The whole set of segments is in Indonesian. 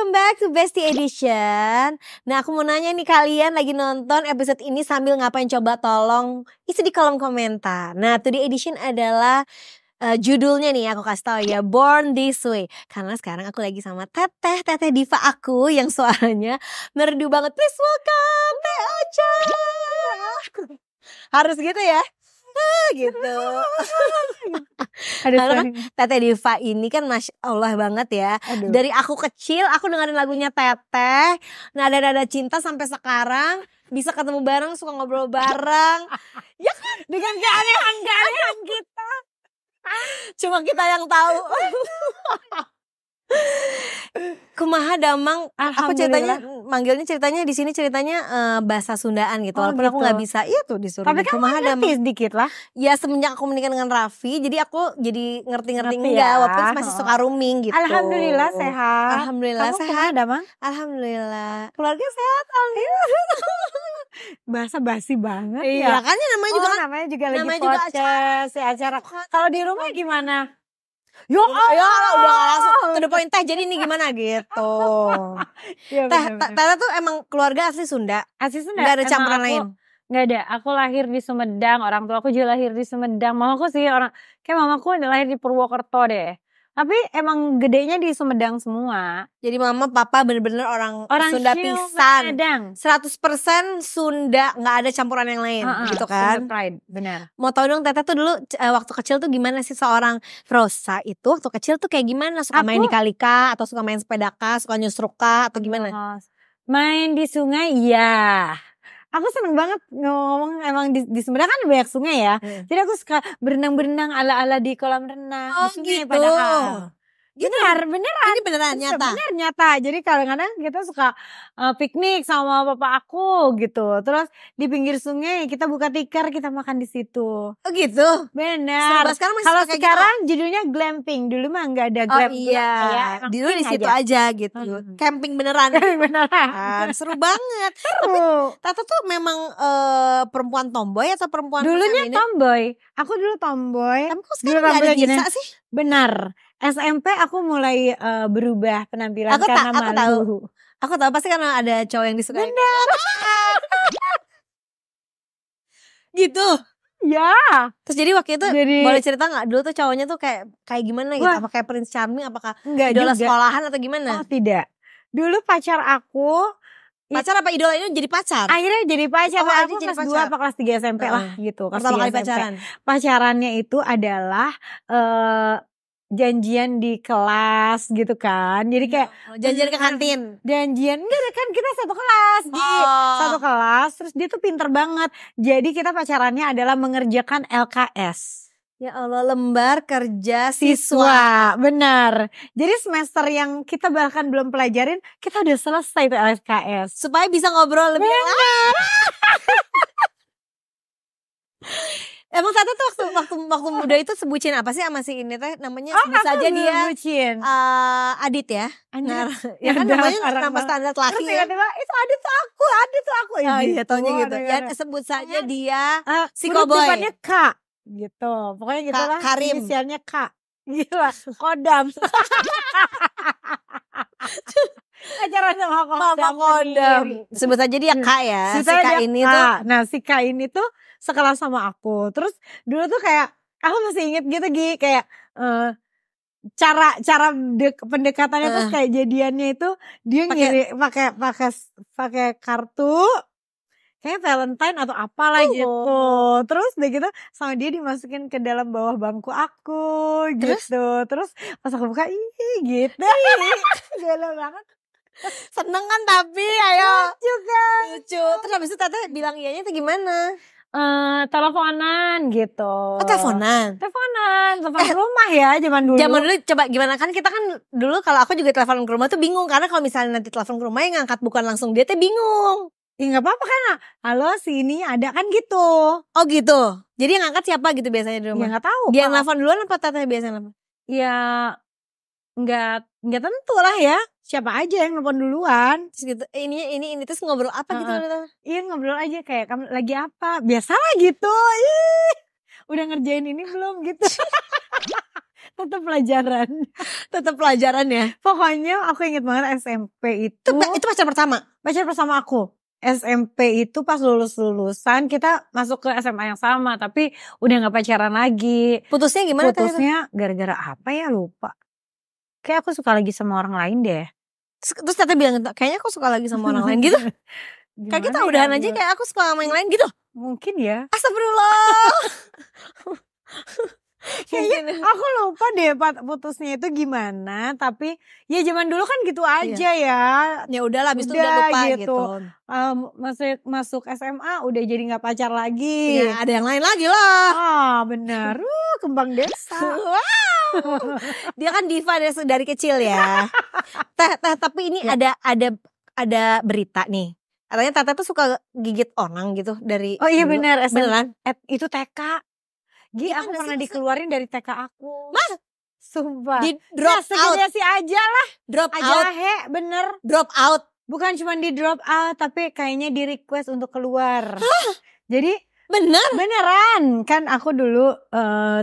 welcome back to Bestie Edition. Nah, aku mau nanya nih, kalian lagi nonton episode ini sambil ngapain? Coba tolong isi di kolom komentar. Nah, Today Edition adalah judulnya nih, aku kasih tahu ya, Born This Way. Karena sekarang aku lagi sama teteh diva aku yang suaranya merdu banget. Please welcome Teh Ocha. Harus gitu ya. Gitu. Karena kan Teteh Diva ini kan Masya Allah banget ya. Aduh. Dari aku kecil aku dengerin lagunya Teteh, nada-nada cinta sampai sekarang bisa ketemu bareng, suka ngobrol bareng. Ya kan, dengan keanehan kita. Cuma kita yang tahu. Kumaha damang, aku ceritanya manggilnya di sini ceritanya bahasa Sundaan gitu. Walaupun aku nggak bisa, iya tuh disuruh. Tapi kan kumaha ngerti sedikit lah. Ya semenjak aku menikah dengan Raffi, jadi aku jadi ngerti-ngerti enggak, ya. Walaupun masih suka rooming gitu. Alhamdulillah sehat. Alhamdulillah kamu sehat. Damang? Alhamdulillah. Keluarga sehat. Alhamdulillah. Bahasa basi banget Iya ya. kan namanya juga kan. Namanya juga lagi namanya juga podcast, acara. Kalau di rumah gimana? Ya udah langsung to the point. Teh jadi ini gimana gitu. Ya, Teh tuh emang keluarga asli Sunda. Asli Sunda. Gak ada campuran lain. Nggak ada. Aku lahir di Sumedang. Orang tua aku juga lahir di Sumedang. Mamaku sih kayak mamaku lahir di Purwokerto deh. Tapi emang gedenya di Sumedang semua. Jadi mama papa bener-bener orang Sunda pisan. 100% Sunda, nggak ada campuran yang lain gitu kan. Sunda pride, benar. Mau tau dong Teteh tuh dulu waktu kecil tuh gimana sih seorang Rosa itu waktu kecil tuh kayak gimana? Suka main di kalika atau suka main sepeda kah, suka nyusruk kah atau gimana? Main di sungai ya. Aku seneng banget ngomong, emang di Sumedang kan banyak sungai ya. Jadi aku suka berenang-berenang ala-ala di kolam renang. Oh di sungai gitu. Padahal. Gitu. Beneran. Ini beneran nyata. Bener nyata. Jadi kadang-kadang kita suka piknik sama bapak aku gitu. Terus di pinggir sungai kita buka tikar, kita makan di situ. Oh gitu. Benar. Kalau sekarang judulnya glamping. Dulu mah nggak ada glamping. Oh iya. Ya, dulu di situ aja gitu. Camping beneran. Beneran. Seru banget. Tapi Tata tuh memang perempuan tomboy atau perempuan dulunya tomboy. Aku dulu tomboy. Tapi kok sekarang gak ada Nisa sih? Benar. SMP aku mulai berubah penampilan karena malu. Aku tahu pasti karena ada cowok yang disukai. Benar. Gitu. Ya. Terus jadi waktu itu boleh cerita gak dulu tuh cowoknya tuh kayak gimana gitu? Apa kayak Prince Charming? Apakah idola sekolahan atau gimana? Oh tidak. Dulu pacar aku. Pacar apa idola ini jadi pacar? Akhirnya jadi pacar. Oh, aku kelas 2 apa kelas 3 SMP lah gitu. Pertama kali pacaran? Pacarannya itu adalah janjian di kelas gitu kan. Jadi kayak janjian ke kantin. Janjian enggak kan kita satu kelas. Satu kelas. Terus dia tuh pinter banget. Jadi kita pacarannya adalah mengerjakan LKS. Ya Allah, lembar kerja siswa. Benar. Jadi semester yang kita bahkan belum pelajarin, kita udah selesai tuh LKS. Supaya bisa ngobrol lebih lama. Emang Tata tuh waktu muda itu sebutin apa sih sama si ini teh? Namanya sebut saja dia Adit ya. Ya kan namanya nama standar laki ya. Tiba-tiba itu Adit tuh aku. Oh iya taunya gitu. Ya sebut saja dia si Koboy. Depannya K gitu. Pokoknya gitulah. Karim. Inisialnya K. Gila. Kodam. Ajaran sama Kodam. Sebut saja dia K ya. Si K ini tuh. Nah si K ini tuh sekelas sama aku. Terus dulu tuh kayak aku masih inget gitu kayak cara pendekatannya terus kayak jadiannya itu dia ngirim pakai kartu kayak Valentine atau apalah gitu. Terus deh gitu sama dia dimasukin ke dalam bawah bangku aku gitu. Terus pas aku buka gitu. Gila banget. Seneng kan tapi ayo. Lucu. Terus habis itu Tata bilang iyanya itu gimana? Teleponan gitu. Telepon rumah ya zaman dulu. Zaman dulu coba gimana kan kita kan dulu kalau aku juga telepon ke rumah tuh bingung karena kalau misalnya nanti telepon ke rumah yang ngangkat bukan langsung dia tuh bingung. Ya nggak apa-apa kan, halo sini ada kan gitu. Oh gitu. Jadi yang ngangkat siapa gitu biasanya di rumah? Ya nggak tahu. Dia yang telepon duluan apa Tata biasanya telepon? Ya nggak tentu lah ya. Siapa aja yang nelfon duluan. Terus gitu, ini terus ngobrol apa gitu? Iya ngobrol aja kayak kamu lagi apa? Biasalah gitu. Udah ngerjain ini belum gitu. Tetap pelajaran. Tetap pelajaran ya. Pokoknya aku inget banget SMP itu. Itu pacar pertama? Pacar pertama aku. SMP itu pas lulusan kita masuk ke SMA yang sama. Tapi udah gak pacaran lagi. Putusnya gimana? Putusnya gara-gara apa ya, lupa. Kayak aku suka lagi sama orang lain deh. Terus Tete bilang, kayaknya aku suka lagi sama orang lain gitu. Kayak kita udahan aja kayak aku suka sama yang lain gitu. Mungkin ya. Astagfirullah. Kayaknya aku lupa deh putusnya itu gimana. Tapi ya zaman dulu kan gitu aja ya. Ya udahlah, habis itu udah lupa gitu. Masuk SMA udah jadi gak pacar lagi. Ya ada yang lain lagi lah. Ah benar. Kembang desa. Wow. Dia kan diva dari kecil ya. Tapi ini ada berita nih. Katanya Tata tuh suka gigit orang gitu dari. Oh iya benar. Beneran? Itu TK. Aku pernah dikeluarin dari TK aku. Mas? Sumpah. Di drop out. Sih aja lah. Drop aja out. Bener. Drop out. Bukan cuma di drop out. Tapi kayaknya di request untuk keluar. Jadi. Beneran. Kan aku dulu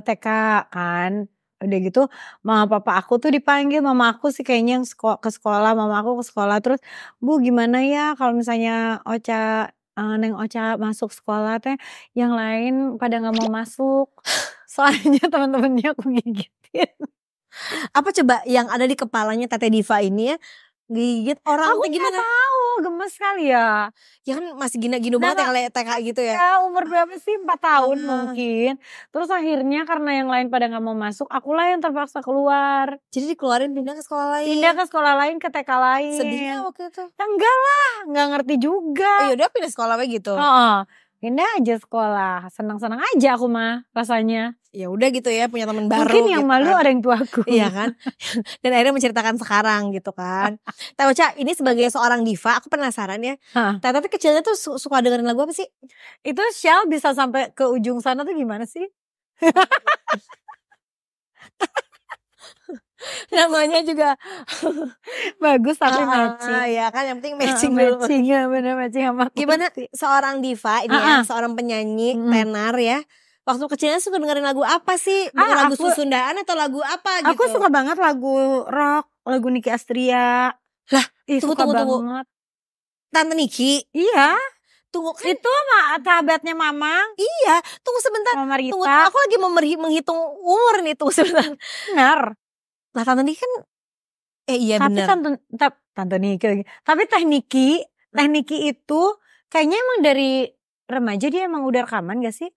TK kan. Udah gitu mama papa aku tuh dipanggil. Mama aku sih kayaknya yang ke sekolah. Mama aku ke sekolah. Terus Bu gimana ya kalau misalnya Neng Ocha masuk sekolah teh yang lain pada gak mau masuk. Soalnya teman-temannya aku gigitin. Apa coba yang ada di kepalanya Tete Diva ini ya? Gigit orang aku gimana? Aku tahu, gemes kali ya. Ya kan masih gino banget ya kayak TK gitu ya. Ya umur berapa sih? 4 tahun mungkin. Terus akhirnya karena yang lain pada gak mau masuk, akulah yang terpaksa keluar. Jadi dikeluarin pindah ke sekolah lain? Pindah ke sekolah lain, ke TK lain. Sedihnya waktu itu? Ya enggak lah, gak ngerti juga. Yaudah pindah sekolah kayak gitu? Pindah aja sekolah, senang-senang aja aku mah rasanya. Ya udah gitu ya, punya teman baru. Mungkin yang gitu malu kan. orang tuaku. Iya kan. Dan akhirnya menceritakan sekarang gitu kan. Teh Ocha ini sebagai seorang diva, aku penasaran ya. Tete kecilnya tuh suka dengerin lagu apa sih? Itu Shell bisa sampai ke ujung sana tuh gimana sih? Namanya juga bagus tapi matching. Ya kan yang penting matching dulu. Matching ya, bener matching sama aku. Gimana seorang diva ini ya, seorang penyanyi tenar ya. Waktu kecilnya suka dengerin lagu apa sih? Lagu Susundaan atau lagu apa gitu? Aku suka banget lagu rock, lagu Nicky Astria. Lah, suka banget. Tante Niki? Iya. Tunggu kan. Itu sahabatnya Mamang. Iya, tunggu sebentar. Mama Rita. Tunggu, aku lagi menghitung umur nih, tunggu sebentar. Benar. Lah Tante Niki kan iya benar. Tapi Tante Niki lagi. Tapi Teh Niki itu kayaknya emang dari remaja dia emang udah rekaman gak sih?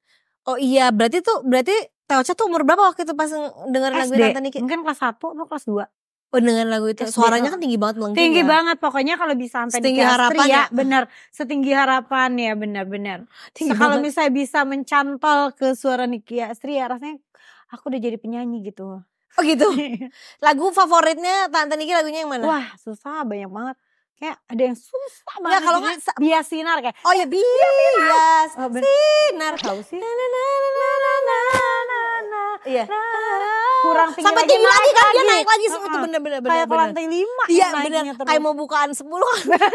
Oh iya, berarti Teh Ocha tuh umur berapa waktu itu pas dengerin lagu Tante Niki? Mungkin kelas 1 atau kelas 2. Oh dengan lagu itu, suaranya kan tinggi banget melengking. Tinggi banget, pokoknya kalau bisa sampai setinggi harapan ya. Bener, setinggi harapan ya, benar-benar. Kalau misalnya bisa mencantol ke suara Nicky Astria, rasanya aku udah jadi penyanyi gitu. Oh gitu. Lagu favoritnya Tante Niki lagunya yang mana? Wah susah, banyak banget. Kayak ada yang susah banget. Ya kalau nggak Bias Sinar kayak. Oh ya Bias Sinar. Tahu sih. Iya. Kurang tinggi sampai tinggi lagi kan dia naik lagi itu bener. Kayak ke lantai 5. Iya bener. Kayak mau bukaan 10 kan.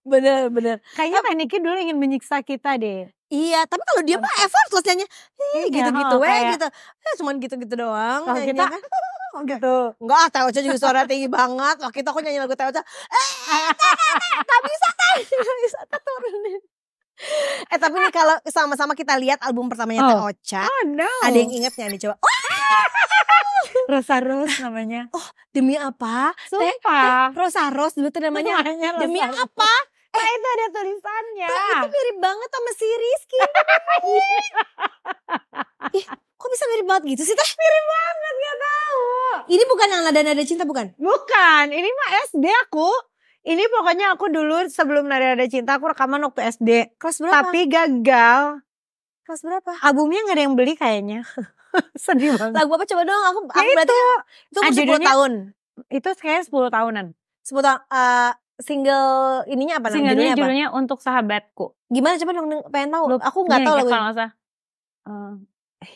Bener. Kayaknya Teh Niki dulu ingin menyiksa kita deh. Iya, tapi kalau dia mah effortless nyanyi. Gitu-gitu gitu. Cuman gitu-gitu doang. Kalau kita kan gitu. Enggak, Teh Ocha juga suara tinggi banget. Waktu itu aku nyanyi lagu Teh Ocha. Gak bisa turunin. Tapi nih kalau sama-sama kita lihat album pertamanya Teh Ocha. Ada yang inget gak nih coba? Rosa Rose namanya. Oh demi apa? Sumpah. Rosa Rose dulu tuh namanya. Demi apa? Itu ada tulisannya. Itu mirip banget sama si Rizky. Kok bisa mirip banget gitu sih Teh? Mirip banget, gak tahu. Ini bukan yang nada-nada cinta bukan? Bukan, ini mah SD aku. Ini pokoknya aku dulu sebelum nada-nada cinta aku rekaman waktu SD. Kelas berapa? Tapi gagal. Kelas berapa? Albumnya gak ada yang beli kayaknya. Sedih banget. Lagu apa coba dong? Aku berarti itu 10 tahun. Itu kayaknya 10 tahunan. 10 tahun. Single ininya apa namanya? Judulnya Untuk Sahabatku. Gimana coba dong pengen tahu. Aku gak tahu lagu.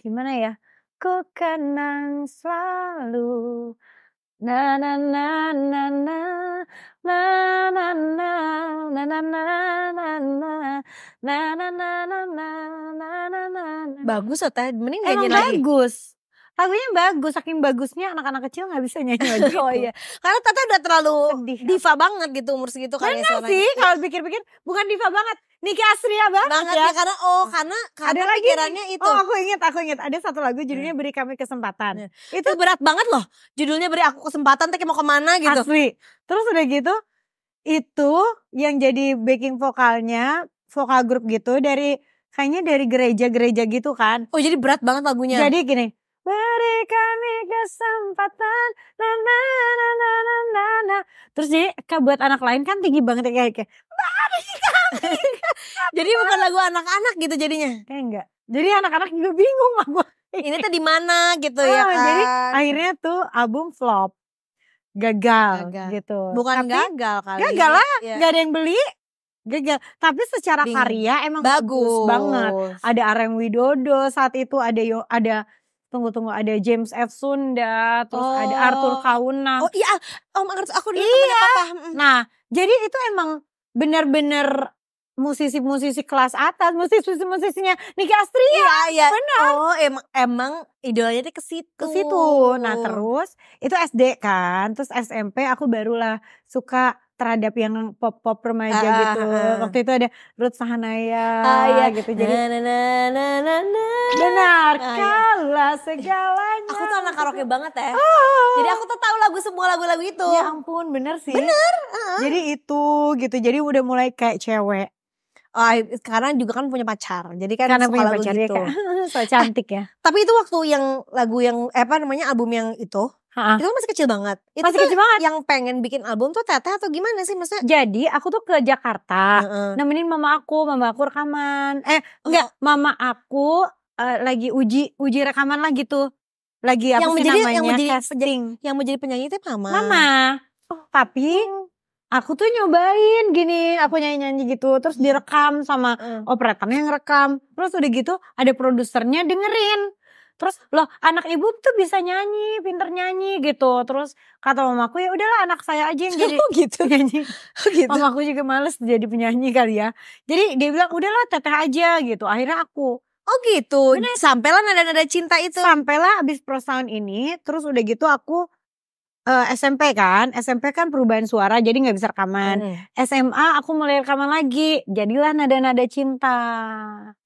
Gimana ya? Ku kenang selalu. Na na na na na na na na na na na na na na na na na na na. Bagus Teh, mending nyanyi lagi. Bagus. lagunya bagus, saking bagusnya anak-anak kecil gak bisa nyanyi lagu itu. Oh iya, karena Tata udah terlalu Sedih. diva banget gitu umur segitu kan ya Bener suaranya. sih kalau pikir-pikir bukan diva banget, Nicky Astria banget ya. karena Ada lagi pikirannya nih. itu. Oh aku inget ada satu lagu judulnya Beri Kami Kesempatan. Itu berat banget loh, judulnya Beri Aku Kesempatan, tapi mau kemana gitu. Asli. Terus udah gitu, itu yang jadi backing vokalnya, vokal grup gitu kayaknya dari gereja-gereja gitu kan. Oh jadi berat banget lagunya. Jadi gini, beri kami kesempatan, na na na na na na na. Terus jadi buat anak lain kan tinggi banget ya kayak beri kami. Jadi bukan lagu anak-anak gitu jadinya. Kayak enggak. Jadi anak-anak juga bingung aku. Ini tuh di mana gitu ya kan. Jadi akhirnya tuh album flop. Gagal. Gitu. Bukan tapi, gagal kali. Gagal lah, gak ada yang beli. Gagal. Tapi secara karya emang bagus banget. Ada Areng Widodo saat itu, ada ada James F. Sunda, terus ada Arthur Kaunang. Oh iya, aku dulu temannya papa. Nah, jadi itu emang benar-benar musisi-musisi kelas atas, musisinya Nicky Astria. Iya. Benar. Oh, emang idolanya tuh ke situ. Nah, terus itu SD kan, terus SMP aku barulah suka terhadap yang pop-pop remaja gitu. Waktu itu ada Ruth Sahanaya gitu. Jadi benar, kalah segalanya. Aku tuh anak karaoke banget ya. Jadi aku tuh tahu semua lagu-lagu itu. Ya ampun, bener sih. Bener. Jadi itu gitu. Jadi udah mulai kayak cewek. Sekarang juga kan punya pacar. Jadi kan karena suka punya lagu pacar gitu. So cantik ya. Tapi itu waktu yang lagu yang album yang itu kan masih kecil banget. Itu masih kecil banget. Yang pengen bikin album tuh Teteh atau gimana sih maksudnya? Jadi aku tuh ke Jakarta, nemenin mama aku rekaman. Mama aku lagi uji rekaman lah gitu. Lagi apa sih namanya? Casting. Yang mau jadi penyanyi itu mama. Tapi aku tuh nyobain gini, aku nyanyi-nyanyi gitu, terus direkam sama operatornya yang rekam. Terus udah gitu ada produsernya dengerin. Terus loh anak ibu tuh bisa nyanyi, pinter nyanyi gitu. Terus kata mamaku ya udahlah anak saya aja yang jadi penyanyi. Mamaku juga males jadi penyanyi kali ya. Jadi dia bilang udahlah Teteh aja gitu. Akhirnya aku. Oh gitu. Bener. Sampailah nada-nada cinta itu. Sampailah abis Pro Sound ini. Terus udah gitu aku SMP kan perubahan suara jadi gak bisa rekaman. SMA aku mulai rekaman lagi. Jadilah nada-nada cinta.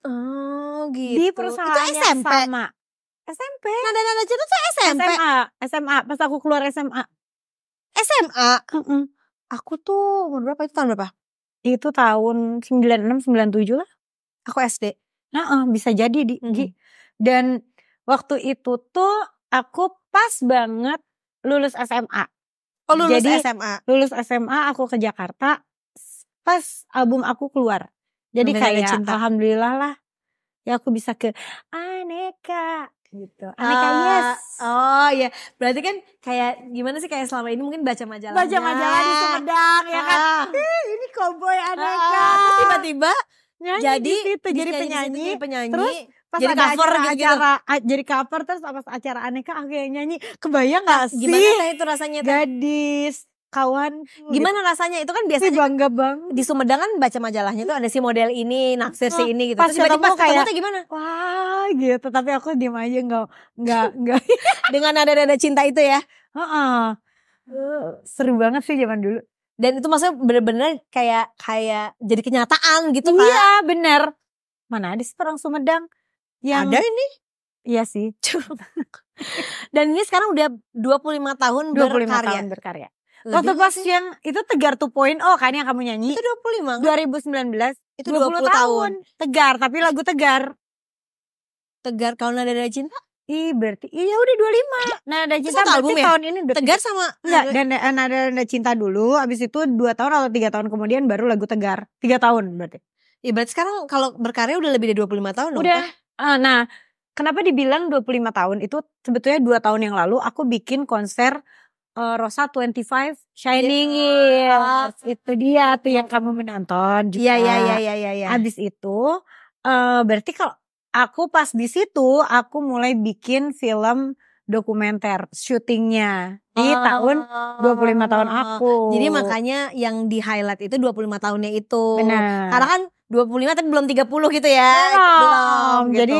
Oh gitu. Di perusahaan yang sama. SMP. Nada-nada cinta tuh SMP. SMA pas aku keluar SMA. Aku tuh umur berapa itu, tahun berapa? Itu tahun 96 97 lah. Aku SD. Bisa jadi Dan waktu itu tuh aku pas banget lulus SMA. Oh lulus jadi, SMA. Lulus SMA aku ke Jakarta pas album aku keluar. Jadi kayak alhamdulillah lah. Ya aku bisa ke Aneka gitu. Aneka yes. Oh iya. Berarti kan kayak gimana sih kayak selama ini mungkin baca majalahnya. Baca majalah di Sumedang ya kan. Ini cowboy Aneka. Terus tiba-tiba jadi penyanyi. Terus pas jadi ada cover jadi cover terus pas acara Aneka aku yang nyanyi. Kebayang gak sih? Gimana itu rasanya? Gadis kawan. Gimana rasanya? Itu kan biasanya bangga banget. Di Sumedang kan baca majalahnya tuh ada si model ini, naksir si ini gitu. Pas tiba-tiba kayak gimana? Wah gitu. Tapi aku diem aja enggak. Dengan nada-nada cinta itu ya. Seru banget sih zaman dulu. Dan itu maksudnya bener-bener kayak jadi kenyataan gitu kan. Iya bener. Mana ada sih orang Sumedang yang ada ini. Iya sih. Dan ini sekarang udah 25 tahun berkarya. Waktu pas yang itu Tegar 2.0 kan yang kamu nyanyi. Itu 25 kan? 2019. Itu 20 tahun. Tegar, tapi lagu Tegar. Tegar kalau nada-nada cinta? Berarti iya udah 25. Nada cinta berarti ya? Tahun ini udah Tegar sama enggak, dan nada cinta dulu, habis itu 2 tahun atau 3 tahun kemudian baru lagu Tegar. 3 tahun berarti. Iya berarti sekarang kalau berkarya udah lebih dari 25 tahun dong. Udah. Nah, kenapa dibilang 25 tahun? Itu sebetulnya 2 tahun yang lalu aku bikin konser Rosa 25 Shining Years. Itu dia tuh yang kamu menonton juga. Iya. Habis itu berarti kalau aku pas di situ aku mulai bikin film dokumenter syutingnya di tahun 25 tahun aku. Jadi makanya yang di highlight itu 25 tahunnya itu. Benar. Karena kan 25 tapi belum 30 gitu ya. Belum. Gitu. Jadi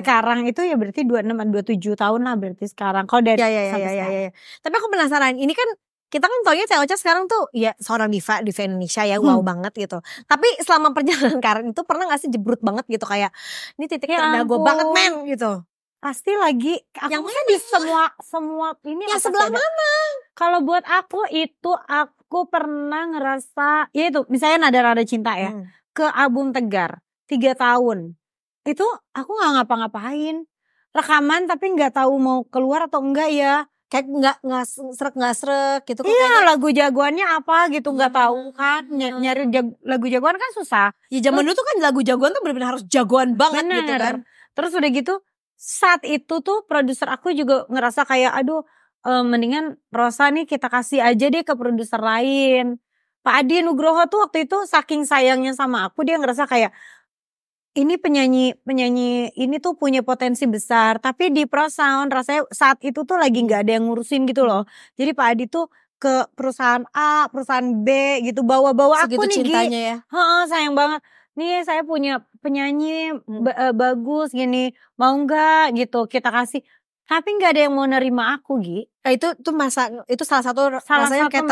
sekarang itu ya berarti 26 27 tahun lah berarti sekarang. Kalau dari sampai sekarang. Ya. Tapi aku penasaran, ini kan kita kan taunya Teh Ocha sekarang tuh ya seorang diva Indonesia ya, wow banget gitu. Tapi selama perjalanan karir itu pernah gak sih jebrut banget gitu kayak ini titik terendah gue banget men gitu. Pasti lagi yang kan di semua ini yang sebelah mana? Kalau buat aku itu aku pernah ngerasa ya itu misalnya Nada-Nada Cinta ya ke album Tegar 3 tahun. Itu aku gak ngapa-ngapain. Rekaman tapi gak tahu mau keluar atau enggak ya. Kayak nggak srek gitu. Iya lagu jagoannya apa gitu nggak tahu kan. Nyari lagu jagoan kan susah. Ya zaman dulu tuh kan lagu jagoan tuh benar-benar harus jagoan banget gitu kan. Terus udah gitu saat itu tuh produser aku juga ngerasa kayak aduh mendingan Rosa nih kita kasih aja deh ke produser lain. Pak Adi Nugroho tuh waktu itu saking sayangnya sama aku dia ngerasa kayak ini penyanyi ini tuh punya potensi besar tapi di Pro Sound rasanya saat itu tuh lagi nggak ada yang ngurusin gitu loh. Jadi Pak Adi tuh ke perusahaan A, perusahaan B gitu bawa-bawa aku nih cintanya ya. Sayang banget. Nih saya punya penyanyi bagus gini mau nggak gitu kita kasih. Tapi nggak ada yang mau nerima aku Gi. Itu salah satu rasanya kayak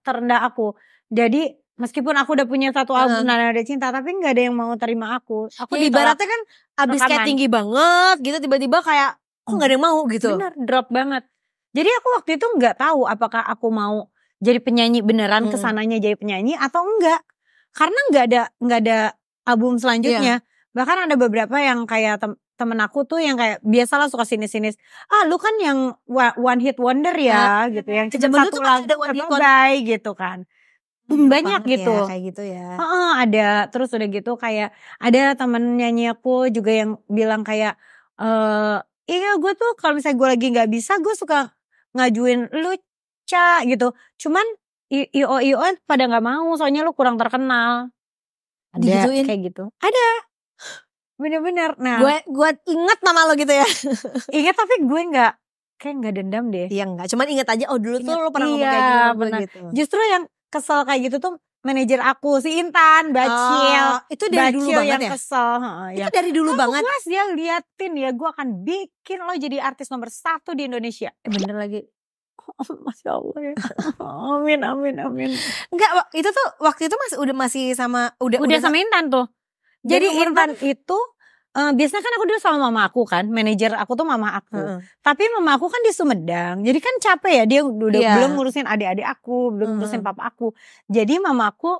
terendah aku. Jadi meskipun aku udah punya satu album Nada-Nada Cinta tapi gak ada yang mau terima aku. Aku ya, ibaratnya kan abis kayak tinggi banget gitu tiba-tiba kayak kok gak ada yang mau gitu. Bener drop banget. Jadi aku waktu itu gak tahu apakah aku mau jadi penyanyi beneran kesananya jadi penyanyi atau enggak. Karena gak ada album selanjutnya. Bahkan ada beberapa yang kayak temen aku tuh yang kayak biasalah suka sinis-sinis. Lu kan yang one hit wonder ya gitu. Yang cuma satu lagu terbaik gitu kan. Banyak gitu. Ya, kayak gitu ya. Ada terus udah gitu kayak ada temen nyanyi aku juga yang bilang kayak iya gue tuh kalau misalnya gue lagi nggak bisa gue suka ngajuin lu Ca gitu. Cuman IO pada nggak mau soalnya lu kurang terkenal. Ada digituin kayak gitu. Ada. Bener-bener. Nah, gue inget nama lo gitu ya. Ingat tapi gue kayak nggak dendam deh. Iya nggak. Cuman inget aja dulu tuh lo pernah ngomong kayak gini gitu. Justru yang kesel kayak gitu tuh manajer aku si Intan Bacil. Itu dari dulu banget yang ya? Kesel. Itu dari dulu banget. Mas dia liatin ya gue akan bikin lo jadi artis nomor 1 di Indonesia. Bener lagi. Masya Allah ya. Amin. Enggak, itu tuh waktu itu masih sama udah sama Intan tuh. Jadi Intan itu biasanya kan aku dulu sama mama aku kan, manajer aku tuh mama aku. Tapi mama aku kan di Sumedang, jadi kan capek ya dia udah belum ngurusin adik-adik aku, belum ngurusin papa aku. Jadi mama aku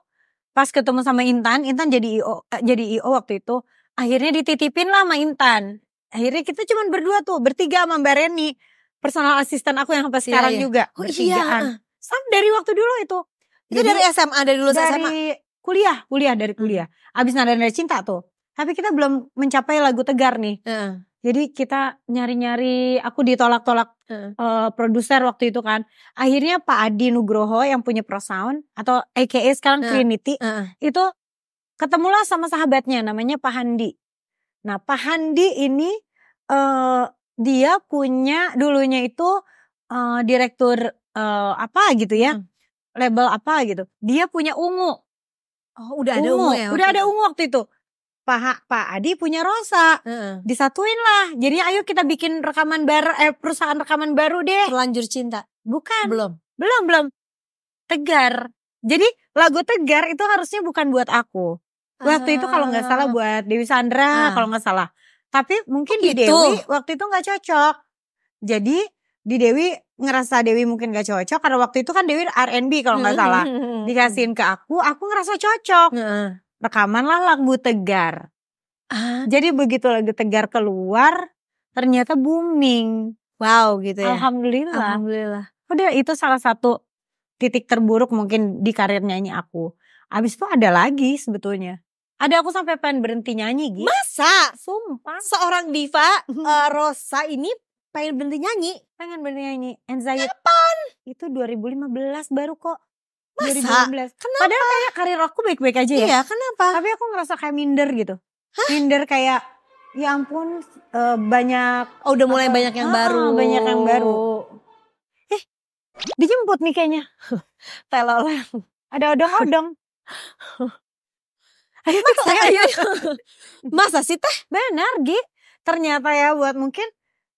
pas ketemu sama Intan jadi IO waktu itu, akhirnya dititipin lah sama Intan. Akhirnya kita cuma berdua tuh, bertiga sama Mbak Reni, personal asisten aku yang sampai sekarang juga. Bertigaan. Sampai dari waktu dulu itu. Itu dari SMA, dari lulusan SMA? Kuliah dari kuliah. Abis Nada-Nada Cinta tuh. Tapi kita belum mencapai lagu Tegar nih. Jadi kita nyari-nyari, aku ditolak-tolak produser waktu itu kan. Akhirnya Pak Adi Nugroho yang punya Pro Sound atau aka sekarang Trinity itu ketemulah sama sahabatnya namanya Pak Handi. Nah Pak Handi ini dia punya dulunya itu direktur apa gitu ya, label apa gitu. Dia punya Ungu. Oh udah ada Ungu ya? Udah ada Ungu waktu itu. Pak Adi punya Rosa, disatuin lah. Jadi ayo kita bikin rekaman baru, perusahaan rekaman baru deh. Terlanjur Cinta? Bukan. Belum. Tegar. Jadi lagu Tegar itu harusnya bukan buat aku. Waktu itu kalau nggak salah buat Dewi Sandra kalau nggak salah. Tapi mungkin di Dewi waktu itu nggak cocok. Jadi di Dewi ngerasa Dewi mungkin gak cocok karena waktu itu kan Dewi R&B kalau nggak salah. Dikasihin ke aku ngerasa cocok. Rekaman lah lagu Tegar. Jadi begitu lagu Tegar keluar, ternyata booming. Wow gitu ya. Alhamdulillah. Udah itu salah satu titik terburuk mungkin di karir nyanyi aku. Abis itu ada lagi sebetulnya. Ada aku sampai pengen berhenti nyanyi gitu. Masa? Sumpah. Seorang diva Rosa ini pengen berhenti nyanyi? Pengen berhenti nyanyi. Anxiety. Kapan? Itu 2015 baru kok. Masa? 2015. Kenapa? Padahal kayak karir aku baik-baik aja ya. Iya kenapa? Tapi aku ngerasa kayak minder gitu. Minder kayak ya ampun banyak. Udah mulai banyak yang baru. Banyak yang baru. Dijemput nih kayaknya. Teloleng. Ada odong-odong. Masa sih teh? Benar Gi. Ternyata ya buat mungkin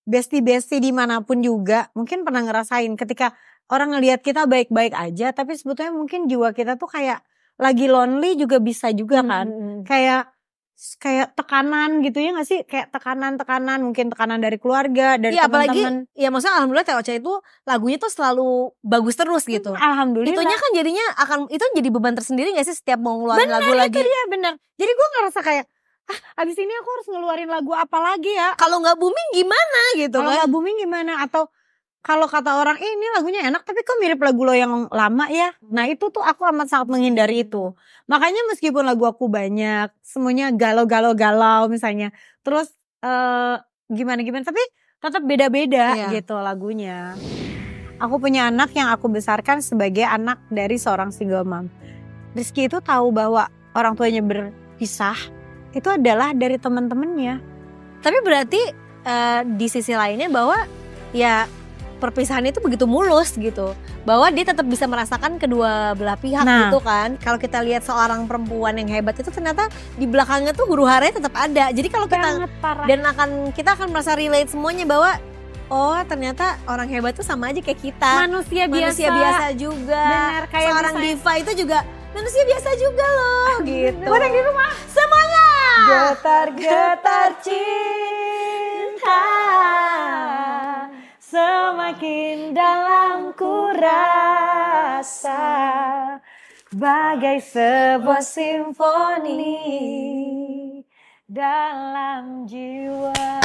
bestie-bestie dimanapun juga. Mungkin pernah ngerasain ketika orang ngelihat kita baik-baik aja. Tapi sebetulnya mungkin jiwa kita tuh kayak lagi lonely juga bisa juga kan. Kayak tekanan gitu ya gak sih? Kayak tekanan-tekanan, mungkin tekanan dari keluarga, dari teman-teman. Apalagi ya maksudnya alhamdulillah Teh Ocha itu lagunya tuh selalu bagus terus gitu. Alhamdulillah. Itunya kan jadinya itu jadi beban tersendiri gak sih setiap mau ngeluarin lagu lagi? Benar, itu dia benar. Jadi gue ngerasa kayak abis ini aku harus ngeluarin lagu apa lagi ya? Kalau gak booming gimana gitu kan? Kalau gak booming gimana? Atau kalau kata orang ini lagunya enak tapi kok mirip lagu lo yang lama ya. Nah itu tuh aku amat sangat menghindari itu. Makanya meskipun lagu aku banyak, semuanya galau misalnya. Terus gimana-gimana tapi tetap beda-beda gitu lagunya. Aku punya anak yang aku besarkan sebagai anak dari seorang single mom. Rizky itu tahu bahwa orang tuanya berpisah itu adalah dari teman-temannya. Tapi berarti di sisi lainnya bahwa ya perpisahan itu begitu mulus gitu, bahwa dia tetap bisa merasakan kedua belah pihak gitu kan. Kalau kita lihat seorang perempuan yang hebat itu ternyata di belakangnya tuh huru haranya tetap ada. Jadi kalau kita kita akan merasa relate semuanya bahwa oh ternyata orang hebat tuh sama aja kayak kita, manusia biasa juga. Benar, kayak seorang diva itu juga manusia biasa juga loh gitu. Buat yang di rumah semuanya getar-getar cinta semakin dalam ku rasa bagai sebuah simfoni dalam jiwa.